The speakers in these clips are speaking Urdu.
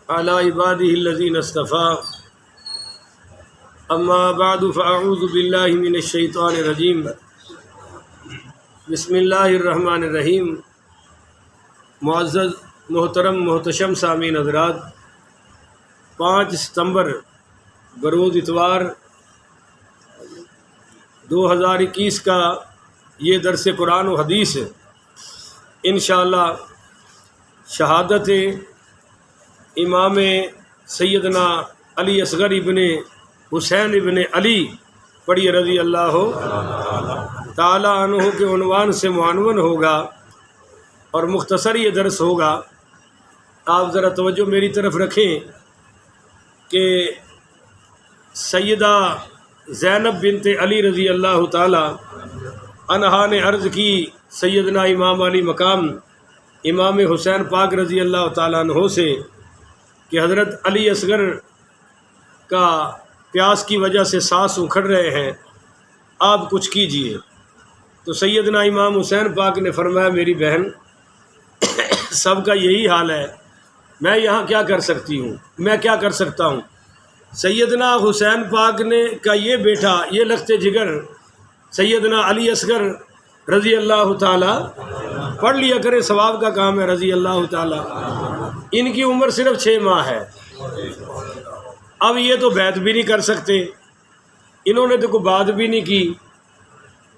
على عباده الذين اصطفى اما بعد فاعوذ بالله من الشیطان الرجیم بسم اللہ الرحمن الرحیم۔ معزز محترم محتشم سامعین حضرات، 5 ستمبر بروز اتوار 2021 کا یہ درس قرآن و حدیث انشاءاللہ شہادت امام سیدنا علی اصغر ابن حسین ابن علی پڑھی رضی اللہ تعالی عنہ کے عنوان سے معنون ہوگا اور مختصر یہ درس ہوگا۔ آپ ذرا توجہ میری طرف رکھیں کہ سیدہ زینب بنت علی رضی اللہ تعالی عنہا نے عرض کی سیدنا امام علی مقام امام حسین پاک رضی اللہ تعالیٰ عنہ سے کہ حضرت علی اصغر کا پیاس کی وجہ سے سانس اکھڑ رہے ہیں، آپ کچھ کیجئے۔ تو سیدنا امام حسین پاک نے فرمایا میری بہن سب کا یہی حال ہے، میں یہاں کیا کر سکتی ہوں، میں کیا کر سکتا ہوں۔ سیدنا حسین پاک نے کا یہ بیٹا، یہ لخت جگر سیدنا علی اصغر رضی اللہ تعالیٰ، پڑھ لیا کرے ثواب کا کام ہے، رضی اللہ تعالیٰ، ان کی عمر صرف 6 ماہ ہے۔ اب یہ تو بیعت بھی نہیں کر سکتے، انہوں نے تو کوئی بات بھی نہیں کی،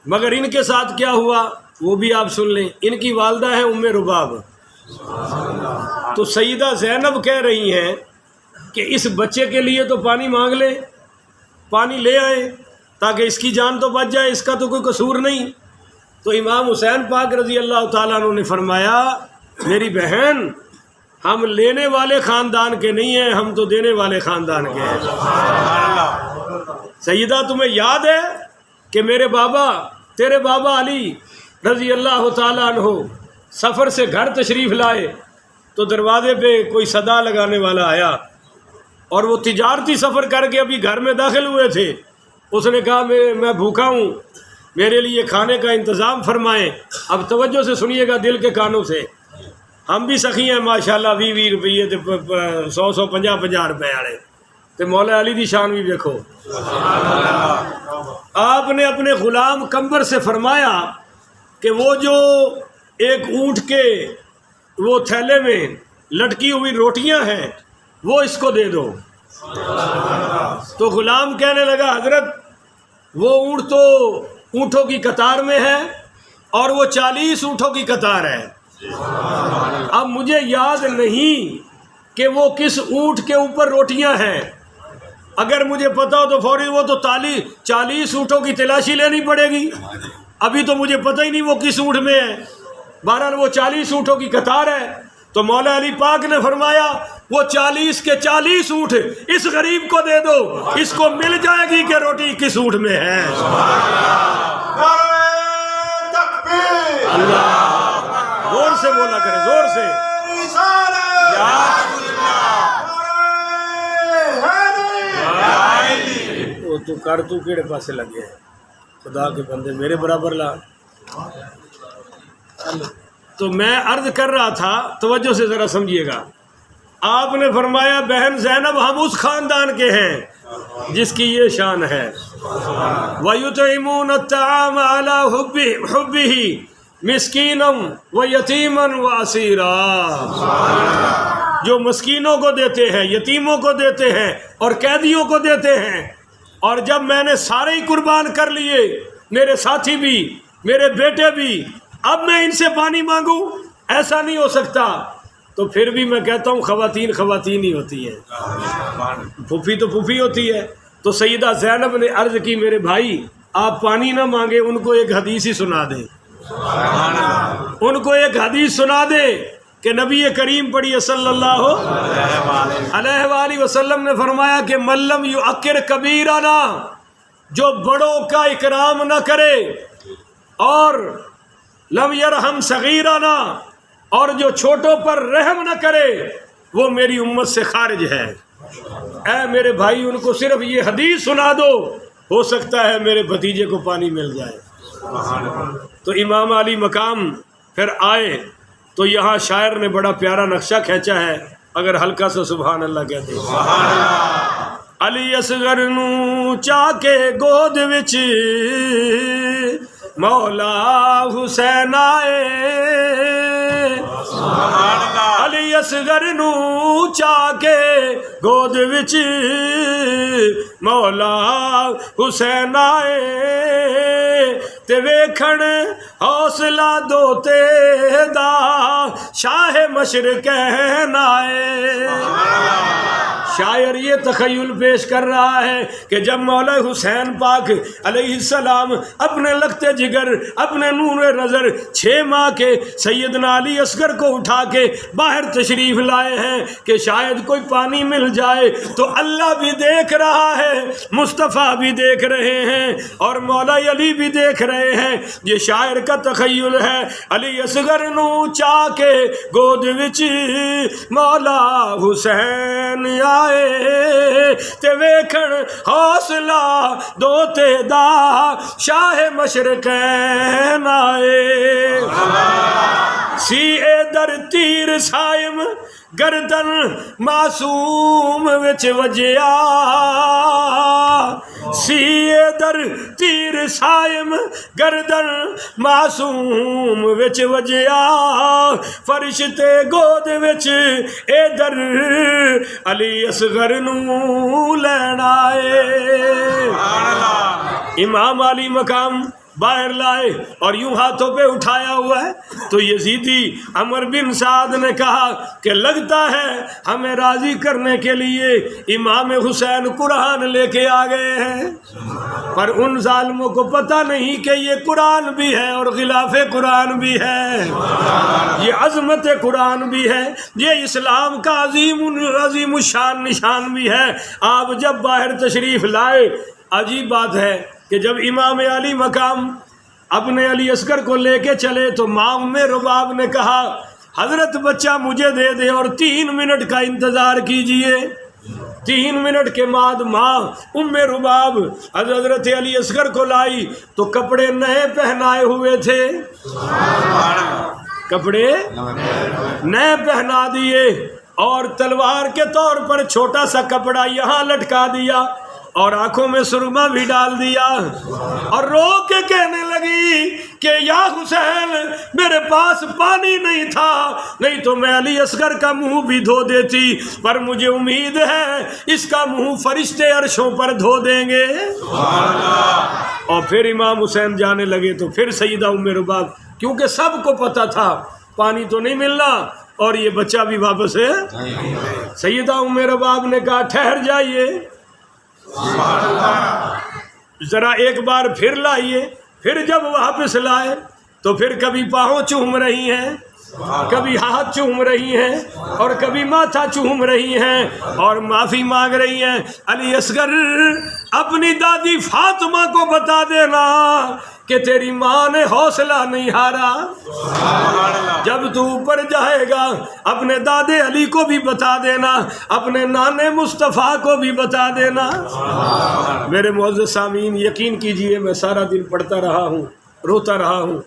مگر ان کے ساتھ کیا ہوا وہ بھی آپ سن لیں۔ ان کی والدہ ہے ام رباب، تو سیدہ زینب کہہ رہی ہیں کہ اس بچے کے لیے تو پانی مانگ لیں، پانی لے آئیں تاکہ اس کی جان تو بچ جائے، اس کا تو کوئی قصور نہیں۔ تو امام حسین پاک رضی اللہ تعالیٰ عنہ نے فرمایا میری بہن ہم لینے والے خاندان کے نہیں ہیں، ہم تو دینے والے خاندان کے ہیں۔ سیدہ تمہیں یاد ہے کہ میرے بابا، تیرے بابا علی رضی اللہ تعالیٰ عنہ سفر سے گھر تشریف لائے تو دروازے پہ کوئی صدا لگانے والا آیا، اور وہ تجارتی سفر کر کے ابھی گھر میں داخل ہوئے تھے۔ اس نے کہا میں بھوکا ہوں، میرے لیے کھانے کا انتظام فرمائیں۔ اب توجہ سے سنیے گا دل کے کانوں سے، ہم بھی سخی ہیں ماشاءاللہ، 20 روپیے 100 50 روپے والے، تو مولا علی دی شان بھی دیکھو۔ آپ نے اپنے غلام قمبر سے فرمایا کہ وہ جو ایک اونٹ کے وہ تھیلے میں لٹکی ہوئی روٹیاں ہیں وہ اس کو دے دو۔ تو غلام کہنے لگا حضرت وہ اونٹ تو اونٹوں کی قطار میں ہے اور وہ 40 اونٹوں کی قطار ہے، اب مجھے یاد نہیں کہ وہ کس اونٹ کے اوپر روٹیاں ہیں، اگر مجھے پتا ہو تو فوری وہ تو 40 اونٹوں کی تلاشی لینی پڑے گی، ابھی تو مجھے پتہ ہی نہیں وہ کس اونٹ میں ہے۔ بہرحال وہ 40 اونٹوں کی قطار ہے، تو مولا علی پاک نے فرمایا وہ 40 کے 40 اونٹ اس غریب کو دے دو، اس کو مل جائے گی کہ روٹی کس اونٹ میں ہے۔ اللہ زور سے بولا کرے، زور سے۔ تو کر تو کیڑے پاسے لگے ہیں، خدا کے بندے میرے برابر لا۔ تو میں عرض کر رہا تھا، توجہ سے ذرا سمجھیے گا، آپ نے فرمایا بہن زینب ہم اس خاندان کے ہیں جس کی یہ شان ہے، وَيُطْعِمُونَ الطَّعَامَ عَلَى حُبِّهِ مِسْكِينًا وَيَتِيمًا وَأَسِيرًا، جو مسکینوں کو دیتے ہیں، یتیموں کو دیتے ہیں اور قیدیوں کو دیتے ہیں۔ اور جب میں نے سارے ہی قربان کر لیے، میرے ساتھی بھی، میرے بیٹے بھی، اب میں ان سے پانی مانگوں، ایسا نہیں ہو سکتا۔ تو پھر بھی میں کہتا ہوں خواتین خواتین ہی ہوتی ہے، پھوپھی تو پھوپھی ہوتی ہے۔ تو سیدہ زینب نے عرض کی میرے بھائی آپ پانی نہ مانگے، ان کو ایک حدیث ہی سنا دیں، ان کو ایک حدیث سنا دے کہ نبی کریم پڑھی صلی اللہ علیہ وآلہ وسلم نے فرمایا کہ من لم یعکر کبیرنا، جو بڑوں کا اکرام نہ کرے، اور لم یرحم صغیرنا، اور جو چھوٹوں پر رحم نہ کرے، وہ میری امت سے خارج ہے۔ اے میرے بھائی ان کو صرف یہ حدیث سنا دو، ہو سکتا ہے میرے بھتیجے کو پانی مل جائے۔ تو امام علی مقام پھر آئے تو یہاں شاعر نے بڑا پیارا نقشہ کھینچا ہے، اگر ہلکا سا سبحان اللہ کہتے ہیں. علی اصغر نو چا کے گود وچ مولا حسین آئے. علی اصغر نو چا کے گود وچ مولا حسین آئے تے ویکھن حوصلہ دوتے دا شاہ مشرقین آئے. شاعر یہ تخیل پیش کر رہا ہے کہ جب مولا حسین پاک علیہ السلام اپنے لگتے جگر اپنے نور نظر 6 ماہ کے سیدنا علی اصغر کو اٹھا کے باہر تشریف لائے ہیں کہ شاید کوئی پانی مل جائے، تو اللہ بھی دیکھ رہا ہے، مصطفیٰ بھی دیکھ رہے ہیں اور مولا علی بھی دیکھ رہے ہیں. یہ شاعر کا تخیل ہے. علی اصغر نو چا کے گود وچ مولا حسین تے ویکھن حوصلہ دوتے دا شاہ مشرقین آئے. سی اے در تیر سائم گردن معصوم وچ وجیا. سی اے در تیر سائم گردن معصوم وچ وجیا. فرشتے گود وچ اے در علی اصغر نو لین آئے. امام علی مقام باہر لائے اور یوں ہاتھوں پہ اٹھایا ہوا ہے. تو یزیدی عمر بن سعد نے کہا کہ لگتا ہے ہمیں راضی کرنے کے لیے امام حسین قرآن لے کے آ گئے ہیں، پر ان ظالموں کو پتہ نہیں کہ یہ قرآن بھی ہے اور غلاف قرآن بھی ہے، یہ عظمت قرآن بھی ہے، یہ اسلام کا عظیم الشان نشان بھی ہے. آپ جب باہر تشریف لائے، عجیب بات ہے کہ جب امام علی مقام اپنے علی اصغر کو لے کے چلے تو ماں ام رباب نے کہا حضرت بچہ مجھے دے دے اور 3 منٹ کا انتظار کیجئے. 3 منٹ کے بعد ماں ام رباب حضرت علی اصغر کو لائی تو کپڑے نئے پہنائے ہوئے تھے، کپڑے نئے پہنا دیے اور تلوار کے طور پر چھوٹا سا کپڑا یہاں لٹکا دیا اور آنکھوں میں سرما بھی ڈال دیا اور رو کے کہنے لگی کہ یا حسین میرے پاس پانی نہیں تھا، نہیں تو میں علی اصغر کا منہ بھی دھو دیتی، پر مجھے امید ہے اس کا منہ فرشتے عرشوں پر دھو دیں گے. اور پھر امام حسین جانے لگے تو پھر سیدہ ام رباب، کیونکہ سب کو پتہ تھا پانی تو نہیں ملنا اور یہ بچہ بھی واپس ہے. سیدہ ام رباب نے کہا ٹھہر جائیے، ذرا ایک بار پھر لائیے. پھر جب واپس لائے تو پھر کبھی پاؤں چوم رہی ہیں، کبھی ہاتھ چوم رہی ہیں اور کبھی ماتھا چوم رہی ہیں اور معافی مانگ رہی ہیں. علی اصغر اپنی دادی فاطمہ کو بتا دینا کہ تیری ماں نے حوصلہ نہیں ہارا. جب تو اوپر جائے گا اپنے دادے علی کو بھی بتا دینا، اپنے نانے مصطفیٰ کو بھی بتا دینا. میرے معزز سامعین، یقین کیجئے میں سارا دن پڑھتا رہا ہوں، روتا رہا ہوں،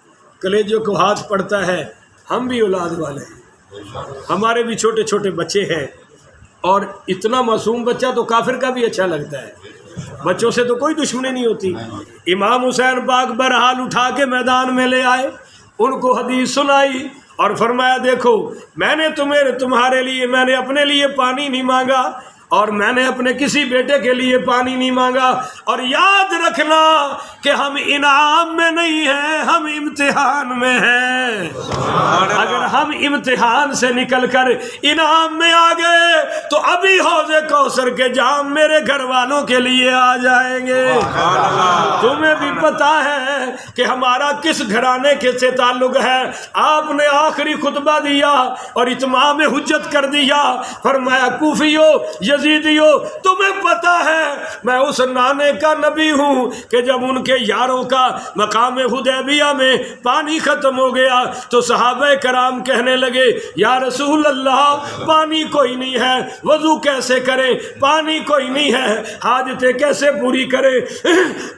کلیجوں کو ہاتھ پڑتا ہے. ہم بھی اولاد والے ہیں، ہمارے بھی چھوٹے چھوٹے بچے ہیں، اور اتنا معصوم بچہ تو کافر کا بھی اچھا لگتا ہے. بچوں سے تو کوئی دشمنی نہیں ہوتی. امام حسین پاک برحال اٹھا کے میدان میں لے آئے، ان کو حدیث سنائی اور فرمایا دیکھو میں نے تمہارے لیے، میں نے اپنے لیے پانی نہیں مانگا اور میں نے اپنے کسی بیٹے کے لیے پانی نہیں مانگا، اور یاد رکھنا کہ ہم انعام میں نہیں ہیں، ہم امتحان میں ہیں. اگر ہم امتحان سے نکل کر انعام میں آ گئے تو ابھی حوض کوثر کے جام میرے گھر والوں کے لیے آ جائیں گے. تمہیں بھی پتا ہے کہ ہمارا کس گھرانے کے سے تعلق ہے. آپ نے آخری خطبہ دیا اور اتمام حجت کر دیا، فرمایا کوفیو یزیدیو تمہیں پتہ ہے میں اس نانے کا نبی ہوں کہ جب ان کے یاروں کا مقام حدیبیہ میں پانی ختم ہو گیا تو صحابہ کرام کہنے لگے یا رسول اللہ پانی کوئی نہیں ہے، وضو کیسے کریں، پانی کوئی نہیں ہے، حاجتیں کیسے پوری کریں؟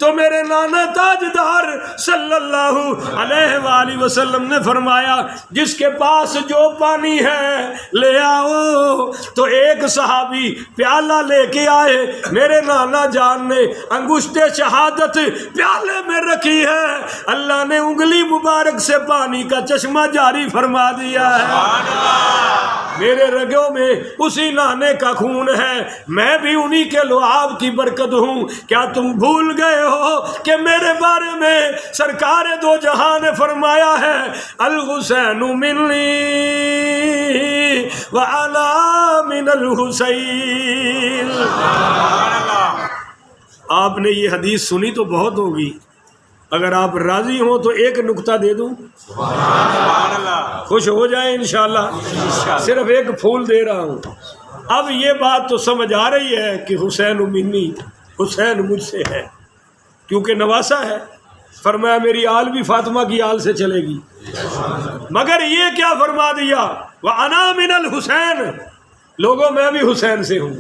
تو میرے نانا تاجدار صلی اللہ علیہ وآلہ وسلم نے فرمایا جس کے پاس جو پانی ہے لے آؤ۔ تو ایک صحابی پیالہ لے کے آئے، میرے نانا جان نے انگشت شہادت پیالے میں رکھی ہے، اللہ نے انگلی مبارک سے پانی کا چشمہ جاری فرما دیا ہے۔ میرے رگوں میں اسی نانے کا خون ہے، میں بھی انہی کے لعاب کی برکت ہوں۔ کیا تم بھول گئے ہو کہ میرے بارے میں سرکار دو جہاں نے فرمایا ہے الحسین منی وعلا من الحسین۔ آپ نے یہ حدیث سنی تو بہت ہوگی، اگر آپ راضی ہوں تو ایک نکتہ دے دوں، خوش ہو جائیں انشاءاللہ، صرف ایک پھول دے رہا ہوں۔ اب یہ بات تو سمجھ آ رہی ہے کہ حسین منی، حسین مجھ سے ہے، کیونکہ نواسا ہے، فرمایا میری آل بھی فاطمہ کی آل سے چلے گی، مگر یہ کیا فرما دیا وَأَنَا مِنَ الْحُسَيْنِ، لوگوں میں بھی حسین سے ہوں،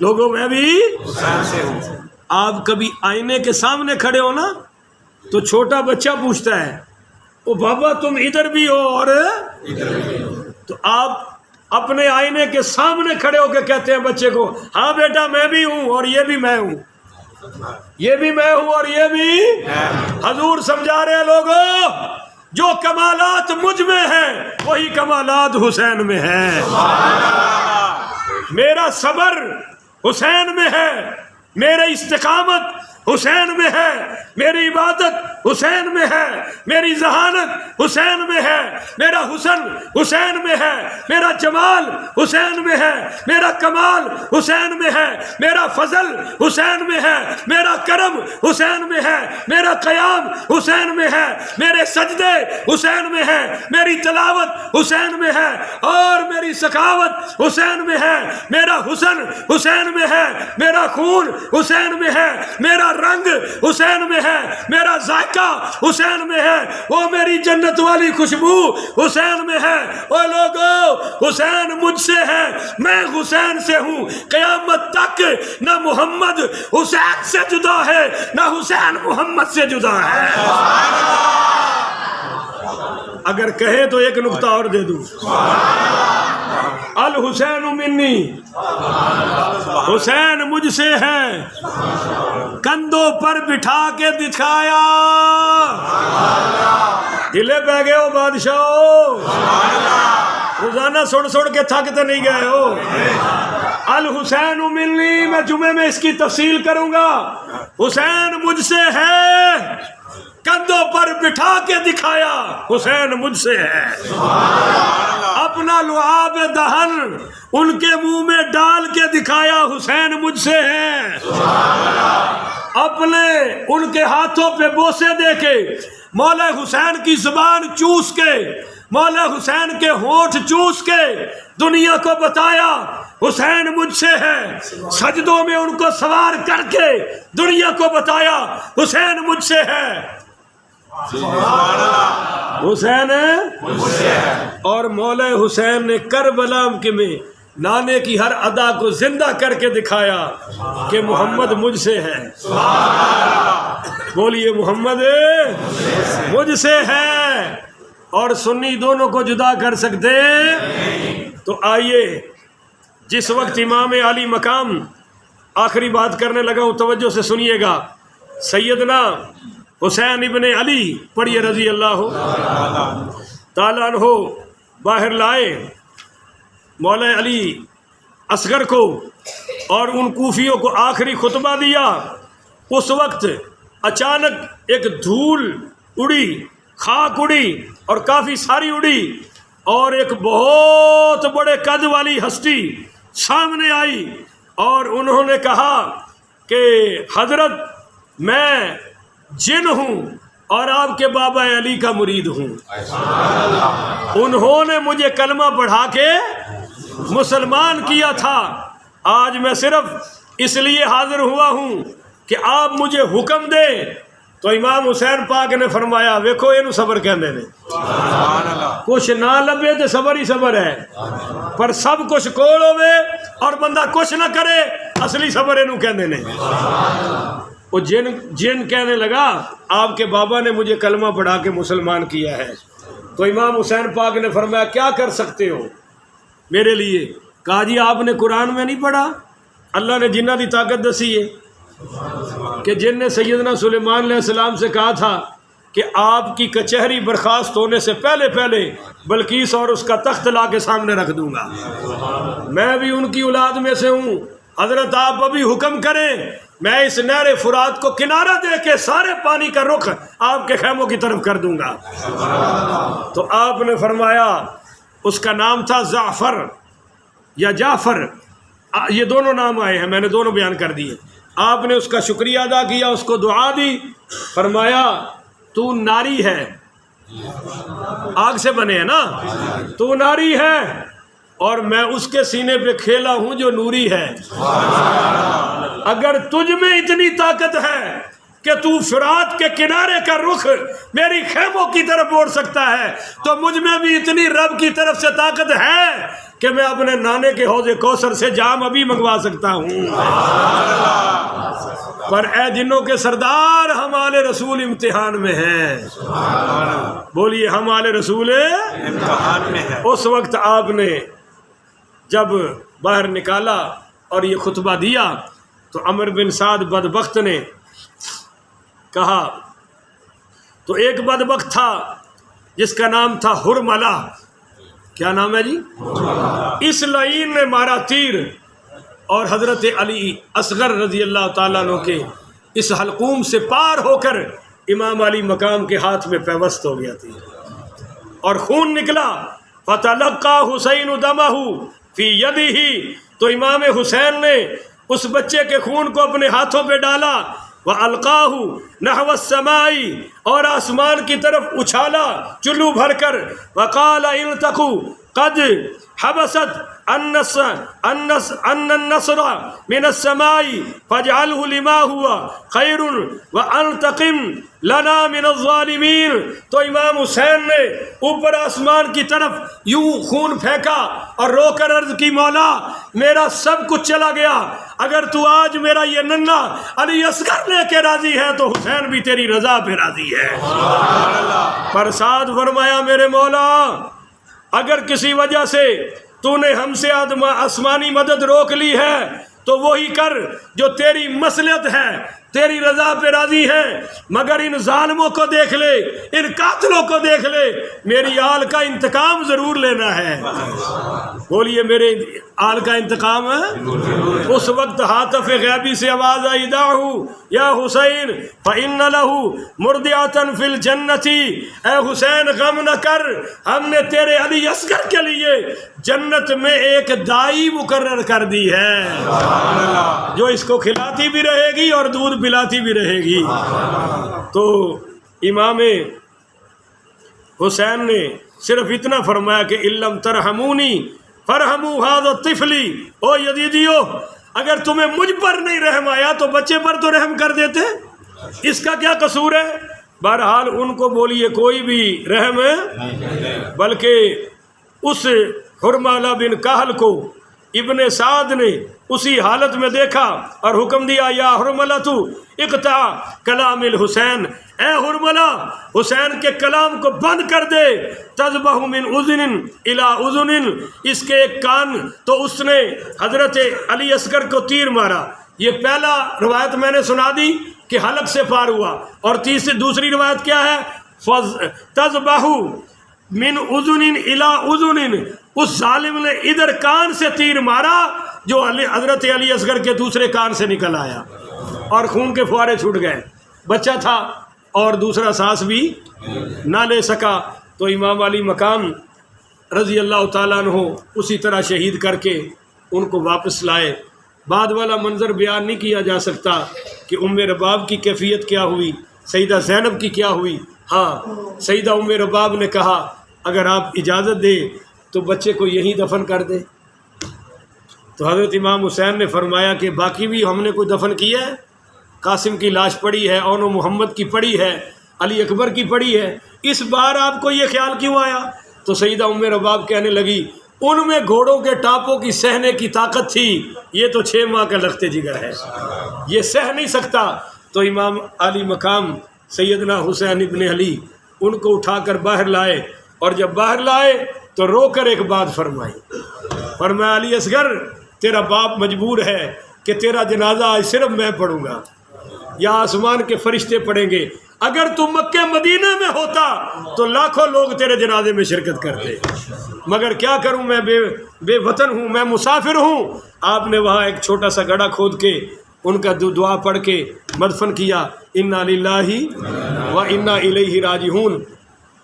لوگوں میں بھی حسین سے ہوں۔ آپ کبھی آئینے کے سامنے کھڑے ہو نا تو چھوٹا بچہ پوچھتا ہے او بابا تم ادھر بھی ہو اور ادھر بھی ہو، تو آپ اپنے آئینے کے سامنے کھڑے ہو کے کہتے ہیں بچے کو ہاں بیٹا میں بھی ہوں اور یہ بھی میں ہوں، یہ بھی میں ہوں اور یہ بھی۔ حضور سمجھا رہے ہیں لوگوں جو کمالات مجھ میں ہیں وہی کمالات حسین میں ہیں، میرا صبر حسین میں ہے، میری استقامت حسین میں ہے، میری عبادت حسین میں ہے، میری ذہانت حسین میں ہے، میرا حسن حسین میں ہے، میرا جمال حسین میں ہے، میرا کمال حسین میں ہے، میرا فضل حسین میں ہے، میرا کرم حسین میں ہے، میرا قیام حسین میں ہے، میرے سجدے حسین میں ہے، میری تلاوت حسین میں ہے، اور میری سخاوت حسین میں ہے، میرا حسن حسین میں ہے، میرا خون حسین میں ہے، میرا رنگ حسین میں ہے، میرا ذائقہ حسین میں ہے، وہ میری جنت والی خوشبو حسین میں ہے۔ وہ لوگوں حسین مجھ سے ہے، میں حسین سے ہوں، قیامت تک نہ محمد حسین سے جدا ہے نہ حسین محمد سے جدا ہے۔ اگر کہے تو ایک نقطہ اور دے دوں، الحسین منی، حسین مجھ سے ہے، کندھوں پر بٹھا کے دکھایا، دلے پہ گئے ہو بادشاہ، روزانہ سڑ کے تھکتے نہیں گئے ہو۔ الحسین منی، میں جمعے میں اس کی تفصیل کروں گا، حسین مجھ سے ہے، کندھوں پر بٹھا کے دکھایا، حسین مجھ سے ہے، اپنا لعاب دہن ان کے منہ میں ڈال کے دکھایا، حسین مجھ سے ہے، اپنے ان کے ہاتھوں پہ بوسے دے کے، مولا حسین کی زبان چوس کے، مولا حسین کے ہونٹ چوس کے دنیا کو بتایا حسین مجھ سے ہے، سجدوں میں ان کو سوار کر کے دنیا کو بتایا حسین مجھ سے ہے، حسین اور مولا حسین نے کربلا میں نانے کی ہر ادا کو زندہ کر کے دکھایا کہ محمد مجھ سے ہے۔ بولیے محمد مجھ سے ہے، اور سنی دونوں کو جدا کر سکتے؟ تو آئیے جس وقت امام علی مقام آخری بات کرنے لگا ہوں، توجہ سے سنیے گا، سیدنا حسین ابن علی پڑھیے رضی اللہ تعالیٰ عنہ باہر لائے مولا علی اصغر کو اور ان کوفیوں کو آخری خطبہ دیا۔ اس وقت اچانک ایک دھول اڑی، خاک اڑی اور کافی ساری اڑی، اور ایک بہت بڑے قد والی ہستی سامنے آئی اور انہوں نے کہا کہ حضرت میں جن ہوں اور آپ کے بابا علی کا مرید ہوں، انہوں نے مجھے کلمہ پڑھا کے مسلمان کیا تھا. آج میں صرف اس لیے حاضر ہوا ہوں کہ آپ مجھے حکم دیں. تو امام حسین پاک نے فرمایا ویکھو یہ صبر کہندے نے. کچھ نہ لبے تو صبر ہی صبر ہے, پر سب کچھ کول ہوے اور بندہ کچھ نہ کرے اصلی صبر اینو کہندے نے. وہ جن کہنے لگا آپ کے بابا نے مجھے کلمہ پڑھا کے مسلمان کیا ہے. تو امام حسین پاک نے فرمایا کیا کر سکتے ہو میرے لیے؟ کہا جی آپ نے قرآن میں نہیں پڑھا اللہ نے جنہ دی طاقت دسی ہے کہ جن نے سیدنا سلیمان علیہ السلام سے کہا تھا کہ آپ کی کچہری برخاست ہونے سے پہلے بلقیس اور اس کا تخت لا کے سامنے رکھ دوں گا. میں بھی ان کی اولاد میں سے ہوں. حضرت آپ ابھی حکم کریں میں اس نہر فرات کو کنارہ دے کے سارے پانی کا رخ آپ کے خیموں کی طرف کر دوں گا. تو آپ نے فرمایا, اس کا نام تھا زعفر یا جعفر, یہ دونوں نام آئے ہیں, میں نے دونوں بیان کر دیے. آپ نے اس کا شکریہ ادا کیا, اس کو دعا دی, فرمایا تو ناری ہے, آگ سے بنے ہیں نا, تو ناری ہے اور میں اس کے سینے پہ کھیلا ہوں جو نوری ہے. اگر تجھ میں اتنی طاقت ہے کہ تو فرات کے کنارے کا رخ میری خیموں کی طرف موڑ سکتا ہے تو مجھ میں بھی اتنی رب کی طرف سے طاقت ہے کہ میں اپنے نانے کے حوض کوثر سے جام ابھی منگوا سکتا ہوں. پر اے جنوں کے سردار ہم آل رسول امتحان میں ہیں. بولیے ہم آل رسول امتحان میں ہیں. اس وقت آپ نے جب باہر نکالا اور یہ خطبہ دیا تو عمر بن سعد بدبخت نے کہا, تو ایک بدبخت تھا جس کا نام تھا حرملہ. کیا نام ہے جی؟ اس لعین نے مارا تیر اور حضرت علی اصغر رضی اللہ تعالیٰ عنہ کے اس حلقوم سے پار ہو کر امام علی مقام کے ہاتھ میں پیوست ہو گیا تھی اور خون نکلا. فتلقى حسین دمہ فی یدہ, تو امام حسین نے اس بچے کے خون کو اپنے ہاتھوں پہ ڈالا. وَأَلْقَاهُ نَحْوَ السَّمَاءِ, اور آسمان کی طرف اچھالا چلو بھر کر. وَقَالَ إِلْتَقُوا قَدْ حَبَسَتْ أَنَّ النَّصْرَ مِنَ السَّمَاءِ فَاجْعَلْهُ لِمَا هُوَ خَيْرٌ وَأَنْتَقِمْ لَنَا مِنَ الظَّالِمِينَ. تو امام حسین نے اوپر آسمان کی طرف یوں خون پھینکا اور رو کر عرض کی مولا میرا سب کچھ چلا گیا, اگر تو آج میرا یہ ننھا علی اصغر لے کے راضی ہے تو حسین بھی تیری رضا پہ راضی ہے. پر سعد فرمایا میرے مولا اگر کسی وجہ سے تو نے ہم سے آسمانی مدد روک لی ہے تو وہی کر جو تیری مصلحت ہے, تیری رضا پہ راضی ہے, مگر ان ظالموں کو دیکھ لے, ان قاتلوں کو دیکھ لے, میری آل کا انتقام ضرور لینا ہے. بولیے میرے آل کا انتقام ہے. اس وقت حاطف غیبی سے آواز آئی دعو یا حسین فإن له مرضعة فی الجنت, اے حسین غم نہ کر, ہم نے تیرے علی اصغر کے لیے جنت میں ایک دائی مقرر کر دی ہے جو اس کو کھلاتی بھی رہے گی اور دودھ پلاتی بھی رہے گی. تو امام حسین نے صرف اتنا فرمایا کہ علم ترحمونی فرحموا هذا الطفل, او یزیدیو اگر تمہیں مجھ پر نہیں رحم آیا تو بچے پر تو رحم کر دیتے, اس کا کیا قصور ہے. بہرحال ان کو بولیے کوئی بھی رحم ہے, بلکہ اس حرملہ بن کہل کو ابن سعد نے اسی حالت میں دیکھا اور حکم دیا یا حرملہ تو اقطع کلام الحسین, اے حرملہ حسین کے کلام کو بند کر دے. تذبح من اذن الی اذن, اس کے ایک کان, تو اس نے حضرت علی اصغر کو تیر مارا. یہ پہلا روایت میں نے سنا دی کہ حلق سے پار ہوا, اور دوسری روایت کیا ہے تذبح من اذن الی اذن, اس ظالم نے ادھر کان سے تیر مارا جو حضرت علی اصغر کے دوسرے کان سے نکل آیا اور خون کے فوارے چھوٹ گئے. بچہ تھا اور دوسرا سانس بھی نہ لے سکا. تو امام علی مقام رضی اللہ تعالیٰ عنہ اسی طرح شہید کر کے ان کو واپس لائے. بعد والا منظر بیان نہیں کیا جا سکتا کہ ام رباب کی کیفیت کیا ہوئی, سیدہ زینب کی کیا ہوئی. ہاں سیدہ ام رباب نے کہا اگر آپ اجازت دیں تو بچے کو یہیں دفن کر دیں. تو حضرت امام حسین نے فرمایا کہ باقی بھی ہم نے کوئی دفن کیا ہے؟ قاسم کی لاش پڑی ہے، اون و محمد کی پڑی ہے، علی اکبر کی پڑی ہے، اس بار آپ کو یہ خیال کیوں آیا؟ تو سیدہ ام رباب کہنے لگی ان میں گھوڑوں کے ٹاپوں کی سہنے کی طاقت تھی، یہ تو 6 ماہ کا لخت جگر ہے، یہ سہ نہیں سکتا۔ تو امام علی مقام سیدنا حسین ابن علی ان کو اٹھا کر باہر لائے، اور جب باہر لائے تو رو کر ایک بات فرمائی، فرمایا علی اصغر تیرا باپ مجبور ہے کہ تیرا جنازہ آج صرف میں پڑھوں گا یا آسمان کے فرشتے پڑھیں گے، اگر تم مکہ مدینہ میں ہوتا تو لاکھوں لوگ تیرے جنازے میں شرکت کرتے، مگر کیا کروں میں بے وطن ہوں، میں مسافر ہوں۔ آپ نے وہاں ایک چھوٹا سا گڑھا کھود کے ان کا دعا پڑھ کے مدفن کیا، انا للہ و انا الیہ راجعون۔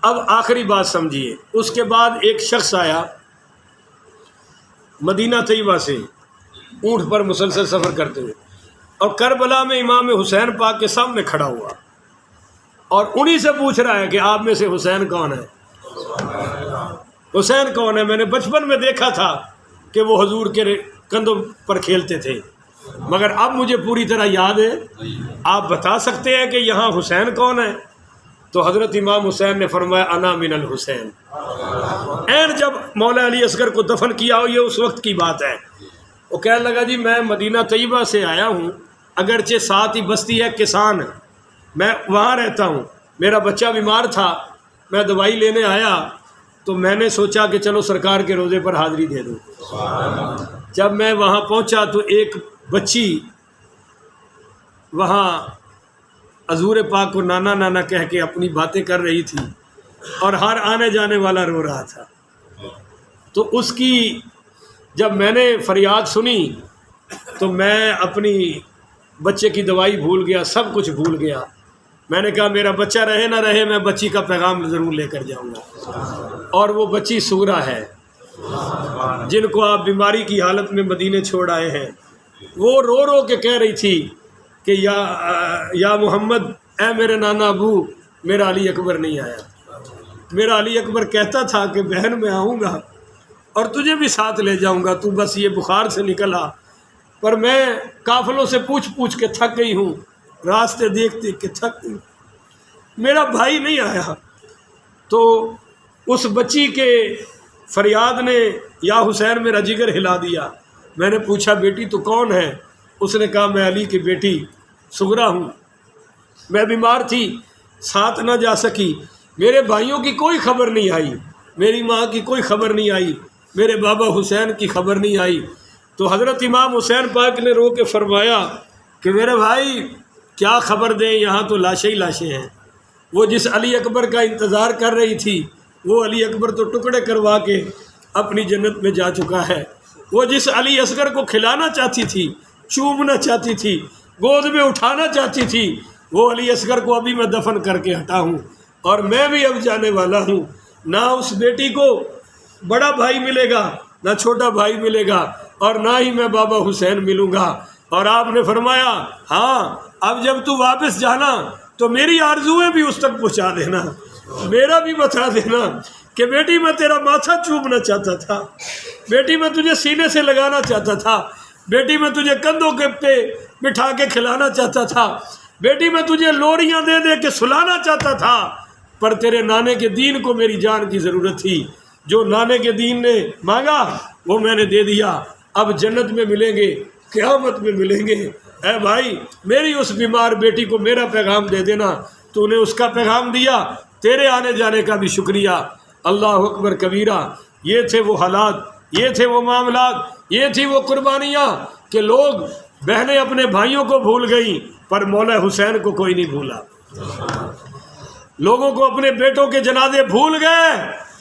اب آخری بات سمجھیے، اس کے بعد ایک شخص آیا مدینہ طیبہ سے اونٹ پر مسلسل سفر کرتے ہوئے، اور کربلا میں امام حسین پاک کے سامنے کھڑا ہوا، اور انہی سے پوچھ رہا ہے کہ آپ میں سے حسین کون ہے؟ حسین کون ہے؟ میں نے بچپن میں دیکھا تھا کہ وہ حضور کے کندھوں پر کھیلتے تھے، مگر اب مجھے پوری طرح یاد ہے، آپ بتا سکتے ہیں کہ یہاں حسین کون ہے؟ تو حضرت امام حسین نے فرمایا انا من الحسین۔ این جب مولا علی اصغر کو دفن کیا ہو، یہ اس وقت کی بات ہے، وہ کہنے لگا جی میں مدینہ طیبہ سے آیا ہوں، اگرچہ ساتھ ہی بستی ہے کسان، میں وہاں رہتا ہوں، میرا بچہ بیمار تھا، میں دوائی لینے آیا تو میں نے سوچا کہ چلو سرکار کے روزے پر حاضری دے دوں۔ جب میں وہاں پہنچا تو ایک بچی وہاں حضور پاک کو نانا نانا کہہ کے اپنی باتیں کر رہی تھی، اور ہر آنے جانے والا رو رہا تھا۔ تو اس کی جب میں نے فریاد سنی تو میں اپنی بچے کی دوائی بھول گیا، سب کچھ بھول گیا۔ میں نے کہا میرا بچہ رہے نہ رہے میں بچی کا پیغام ضرور لے کر جاؤں گا، اور وہ بچی سغرا ہے جن کو آپ بیماری کی حالت میں مدینے چھوڑ آئے ہیں۔ وہ رو رو کے کہہ رہی تھی کہ یا محمد، اے میرے نانا ابو، میرا علی اکبر نہیں آیا۔ میرا علی اکبر کہتا تھا کہ بہن میں آؤں گا اور تجھے بھی ساتھ لے جاؤں گا، تو بس یہ بخار سے نکل آ، پر میں قافلوں سے پوچھ پوچھ کے تھک گئی ہوں، راستے دیکھ دیکھ کے تھک گئی، میرا بھائی نہیں آیا۔ تو اس بچی کے فریاد نے یا حسین میرا جگر ہلا دیا۔ میں نے پوچھا بیٹی تو کون ہے؟ اس نے کہا میں علی کی بیٹی سغرا ہوں، میں بیمار تھی ساتھ نہ جا سکی، میرے بھائیوں کی کوئی خبر نہیں آئی، میری ماں کی کوئی خبر نہیں آئی، میرے بابا حسین کی خبر نہیں آئی۔ تو حضرت امام حسین پاک نے رو کے فرمایا کہ میرے بھائی کیا خبر دیں، یہاں تو لاشیں ہی لاشیں ہیں۔ وہ جس علی اکبر کا انتظار کر رہی تھی وہ علی اکبر تو ٹکڑے کروا کے اپنی جنت میں جا چکا ہے۔ وہ جس علی اصغر کو کھلانا چاہتی تھی، چومنا چاہتی تھی، گود میں اٹھانا چاہتی تھی، وہ علی اصغر کو ابھی میں دفن کر کے ہٹا ہوں، اور میں بھی اب جانے والا ہوں۔ نہ اس بیٹی کو بڑا بھائی ملے گا، نہ چھوٹا بھائی ملے گا، اور نہ ہی میں بابا حسین ملوں گا۔ اور آپ نے فرمایا ہاں اب جب تو واپس جانا تو میری آرزویں بھی اس تک پہنچا دینا، میرا بھی بتا دینا کہ بیٹی میں تیرا ماتھا چومنا چاہتا تھا، بیٹی میں تجھے سینے سے لگانا چاہتا تھا، بیٹی میں تجھے کندھوں کے پہ بٹھا کے کھلانا چاہتا تھا، بیٹی میں تجھے لوریاں دے دے کے سلانا چاہتا تھا، پر تیرے نانے کے دین کو میری جان کی ضرورت تھی۔ جو نانے کے دین نے مانگا وہ میں نے دے دیا، اب جنت میں ملیں گے، قیامت میں ملیں گے۔ اے بھائی میری اس بیمار بیٹی کو میرا پیغام دے دینا، تو نے اس کا پیغام دیا، تیرے آنے جانے کا بھی شکریہ۔ اللہ اکبر کبیرہ۔ یہ تھے وہ حالات، یہ تھے وہ معاملات، یہ تھی وہ قربانیاں کہ لوگ بہنیں اپنے بھائیوں کو بھول گئیں پر مولا حسین کو کوئی نہیں بھولا۔ لوگوں کو اپنے بیٹوں کے جنازے بھول گئے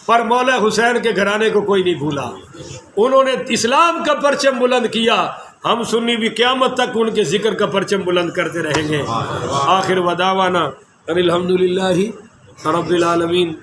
پر مولا حسین کے گھرانے کو کوئی نہیں بھولا۔ انہوں نے اسلام کا پرچم بلند کیا، ہم سنی بھی قیامت تک ان کے ذکر کا پرچم بلند کرتے رہیں گے۔ آخر وداوانا الحمدللہ رب العالمین۔